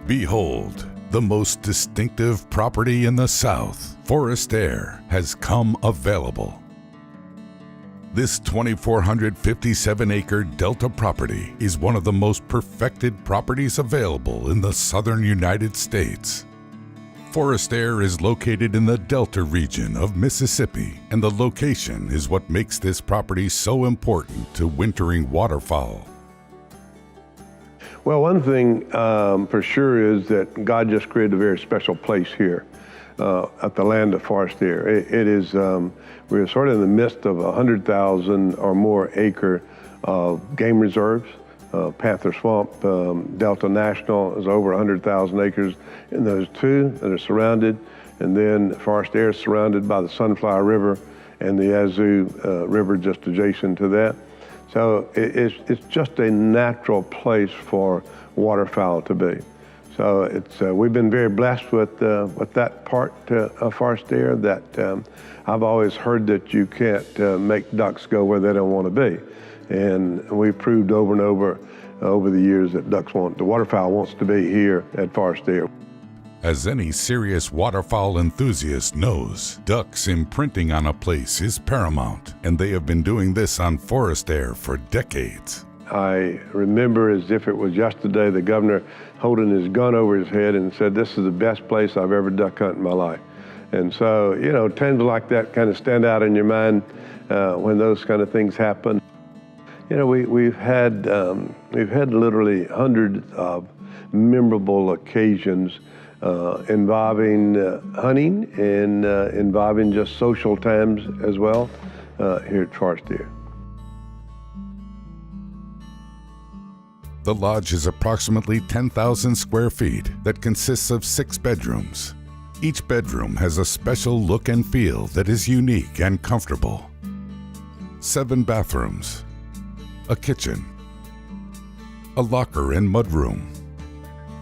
Behold, the most distinctive property in the South. Forest Air has come available. This 2,457-acre Delta property is one of the most perfected properties available in the southern United States. Forest Air is located in the Delta region of Mississippi, and the location is what makes this property so important to wintering waterfowl. Well, one thing for sure is that God just created a very special place here at the land of Forest Air. It is, we're sort of in the midst of 100,000 or more acre game reserves. Panther Swamp, Delta National is over 100,000 acres in those two that are surrounded. And then Forest Air is surrounded by the Sunflower River and the Yazoo River just adjacent to that. So it's just a natural place for waterfowl to be. So it's, we've been very blessed with that part of Forest Air that I've always heard that you can't make ducks go where they don't want to be. And we've proved over and over the years that the waterfowl wants to be here at Forest Air. As any serious waterfowl enthusiast knows, ducks imprinting on a place is paramount, and they have been doing this on Forest Air for decades. I remember as if it was yesterday the governor holding his gun over his head and said, "This is the best place I've ever duck hunted in my life." And so, you know, times like that kind of stand out in your mind when those kind of things happen. You know, we've had literally hundreds of memorable occasions involving hunting and involving just social times as well here at Forest Air. The lodge is approximately 10,000 square feet that consists of 6 bedrooms. Each bedroom has a special look and feel that is unique and comfortable. 7 bathrooms, a kitchen, a locker and mudroom,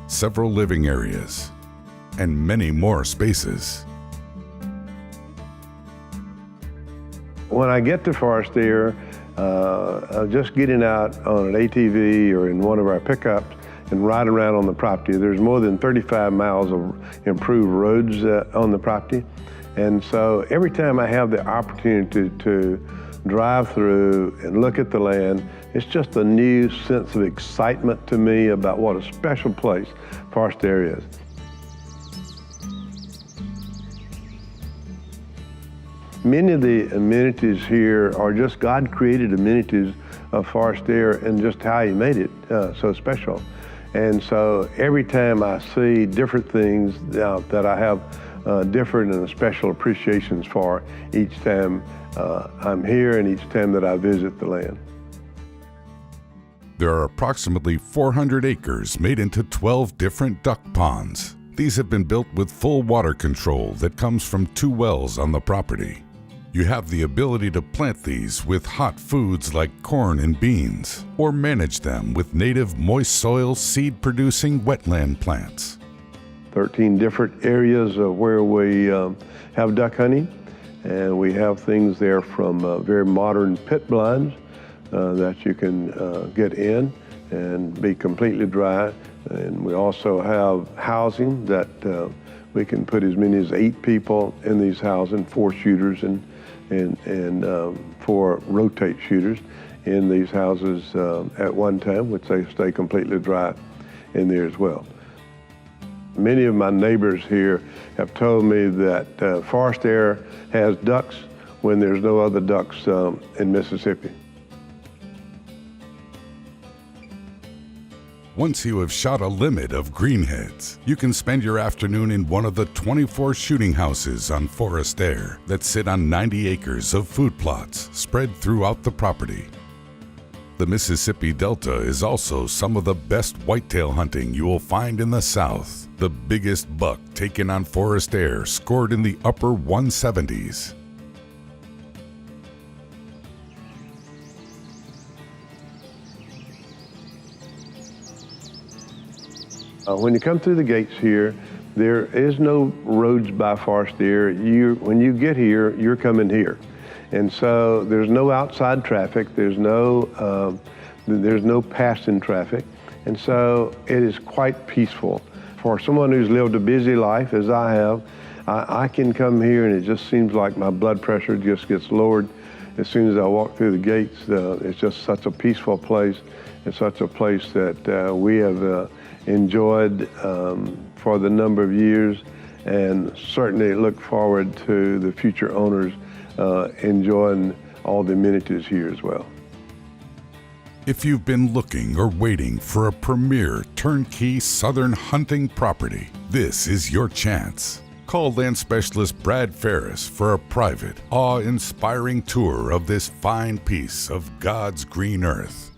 several living areas, and many more spaces. When I get to Forest Air, just getting out on an ATV or in one of our pickups and riding around on the property, there's more than 35 miles of improved roads on the property. And so every time I have the opportunity to drive through and look at the land, it's just a new sense of excitement to me about what a special place Forest Air is. Many of the amenities here are just God-created amenities of Forest Air and just how He made it so special. And so every time I see different things that I have different and special appreciations for each time I'm here and each time that I visit the land. There are approximately 400 acres made into 12 different duck ponds. These have been built with full water control that comes from 2 wells on the property. You have the ability to plant these with hot foods like corn and beans, or manage them with native moist soil seed-producing wetland plants. 13 different areas of where we have duck hunting, and we have things there from very modern pit blinds that you can get in and be completely dry. And we also have housing that we can put as many as 8 people in these housing, 4 shooters and 4 rotate shooters in these houses at one time, which they stay completely dry in there as well. Many of my neighbors here have told me that Forest Air has ducks when there's no other ducks in Mississippi. Once you have shot a limit of greenheads, you can spend your afternoon in one of the 24 shooting houses on Forest Air that sit on 90 acres of food plots spread throughout the property. The Mississippi Delta is also some of the best whitetail hunting you will find in the South. The biggest buck taken on Forest Air scored in the upper 170s. When you come through the gates here, there is no roads by Forest Air. When you get here, you're coming here. And so there's no outside traffic, there's no passing traffic. And so it is quite peaceful. For someone who's lived a busy life, as I have, I can come here and it just seems like my blood pressure just gets lowered as soon as I walk through the gates. It's just such a peaceful place. It's such a place that we have enjoyed for the number of years, and certainly look forward to the future owners enjoying all the amenities here as well. If you've been looking or waiting for a premier turnkey southern hunting property, this is your chance. Call land specialist Brad Ferris for a private, awe-inspiring tour of this fine piece of God's green earth.